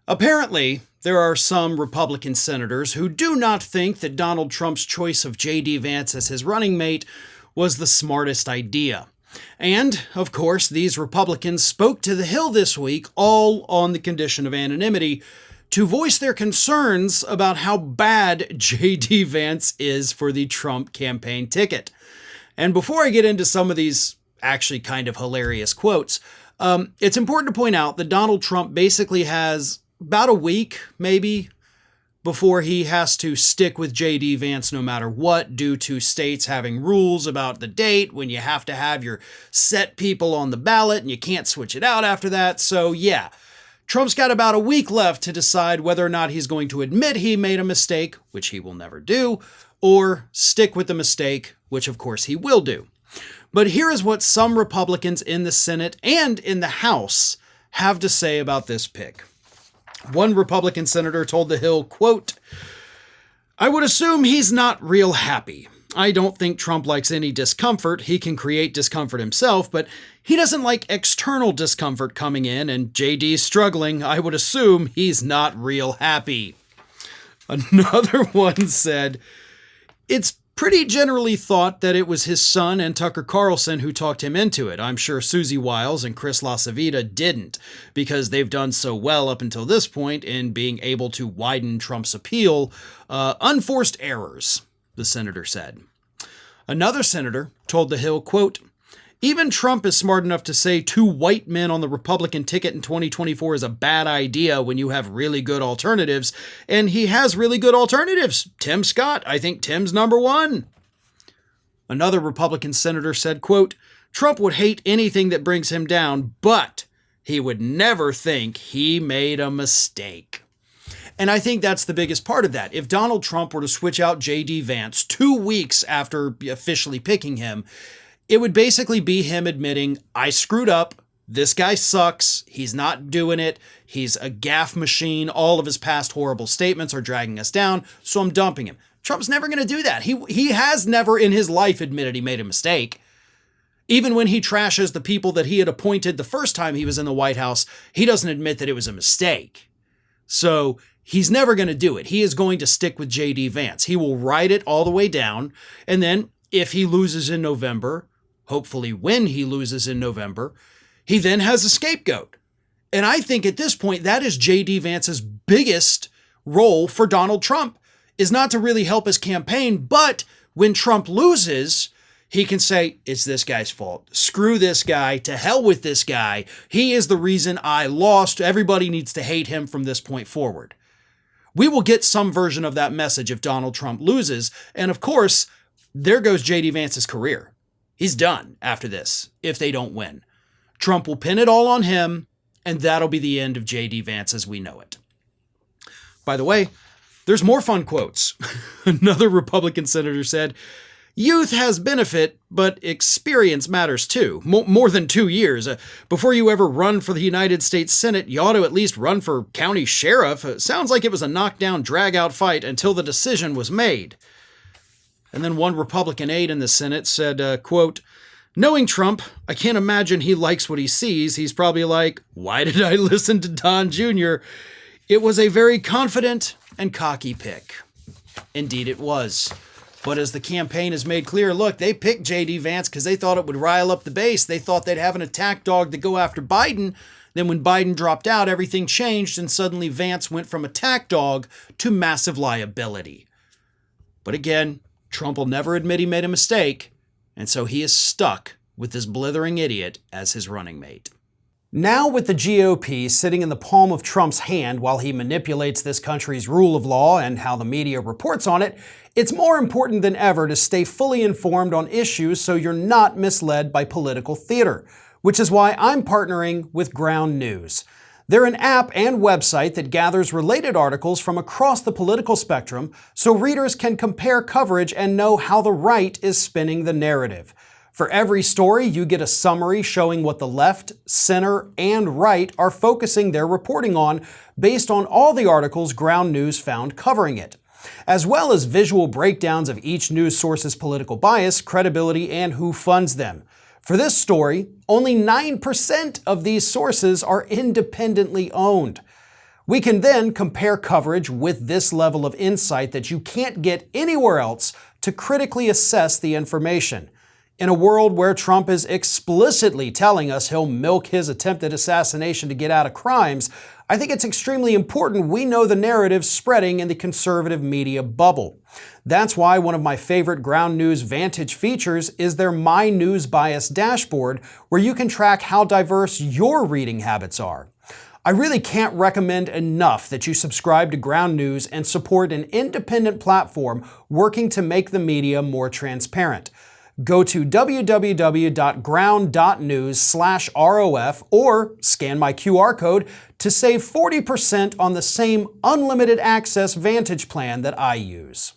Apparently, there are some Republican senators who do not think that Donald Trump's choice of JD Vance as his running mate was the smartest idea. And, of course, these Republicans spoke to the Hill this week, all on the condition of anonymity, to voice their concerns about how bad JD Vance is for the Trump campaign ticket. And before I get into some of these actually kind of hilarious quotes, it's important to point out that Donald Trump basically has about a week, maybe, before he has to stick with JD Vance no matter what, due to states having rules about the date when you have to have your set people on the ballot and you can't switch it out after that. So yeah, Trump's got about a week left to decide whether or not he's going to admit he made a mistake, which he will never do, or stick with the mistake, which of course he will do. But here is what some Republicans in the Senate and in the House have to say about this pick. One Republican senator told The Hill, quote, "I would assume he's not real happy. I don't think Trump likes any discomfort. He can create discomfort himself, but he doesn't like external discomfort coming in, and JD's struggling. I would assume he's not real happy." Another one said, "It's pretty generally thought that it was his son and Tucker Carlson who talked him into it. I'm sure Susie Wiles and Chris LaCivita didn't, because they've done so well up until this point in being able to widen Trump's appeal. Unforced errors," the senator said. Another senator told The Hill, quote, "Even Trump is smart enough to say 2 white men on the Republican ticket in 2024 is a bad idea when you have really good alternatives. And he has really good alternatives. Tim Scott, I think Tim's number 1. Another Republican senator said, quote, "Trump would hate anything that brings him down, but he would never think he made a mistake." And I think that's the biggest part of that. If Donald Trump were to switch out JD Vance 2 weeks after officially picking him, it would basically be him admitting, I screwed up, this guy sucks, he's not doing it, he's a gaffe machine, all of his past horrible statements are dragging us down, so I'm dumping him. Trump's never going to do that. He has never in his life admitted he made a mistake. Even when he trashes the people that he had appointed the first time he was in the White House, he doesn't admit that it was a mistake. So he's never going to do it. He is going to stick with JD Vance. He will ride it all the way down, and then if he loses in November, hopefully when he loses in November, he then has a scapegoat. And I think at this point, that is JD Vance's biggest role for Donald Trump, is not to really help his campaign, but when Trump loses, he can say, it's this guy's fault. Screw this guy. To hell with this guy. He is the reason I lost. Everybody needs to hate him from this point forward. We will get some version of that message if Donald Trump loses. And of course, there goes JD Vance's career. He's done after this if they don't win. Trump will pin it all on him, and that'll be the end of JD Vance as we know it. By the way, there's more fun quotes. Another Republican senator said, "Youth has benefit, but experience matters too. More than 2 years. Before you ever run for the United States Senate, you ought to at least run for county sheriff. Sounds like it was a knockdown, drag-out fight until the decision was made." And then one Republican aide in the Senate said, quote, "Knowing Trump, I can't imagine he likes what he sees. He's probably like, why did I listen to Don Jr.? It was a very confident and cocky pick." Indeed it was. But as the campaign has made clear, look, they picked JD Vance because they thought it would rile up the base. They thought they'd have an attack dog to go after Biden. Then when Biden dropped out, everything changed, and suddenly Vance went from attack dog to massive liability. But again, Trump will never admit he made a mistake, and so he is stuck with this blithering idiot as his running mate. Now with the GOP sitting in the palm of Trump's hand while he manipulates this country's rule of law and how the media reports on it, it's more important than ever to stay fully informed on issues so you're not misled by political theater, which is why I'm partnering with Ground News. They're an app and website that gathers related articles from across the political spectrum so readers can compare coverage and know how the right is spinning the narrative. For every story, you get a summary showing what the left, center, and right are focusing their reporting on based on all the articles Ground News found covering it, as well as visual breakdowns of each news source's political bias, credibility, and who funds them. For this story, only 9% of these sources are independently owned. We can then compare coverage with this level of insight that you can't get anywhere else to critically assess the information. In a world where Trump is explicitly telling us he'll milk his attempted assassination to get out of crimes, I think it's extremely important we know the narrative spreading in the conservative media bubble. That's why one of my favorite Ground News Vantage features is their My News Bias dashboard, where you can track how diverse your reading habits are. I really can't recommend enough that you subscribe to Ground News and support an independent platform working to make the media more transparent. Go to www.ground.news/ROF or scan my QR code to save 40% on the same unlimited access Vantage plan that I use.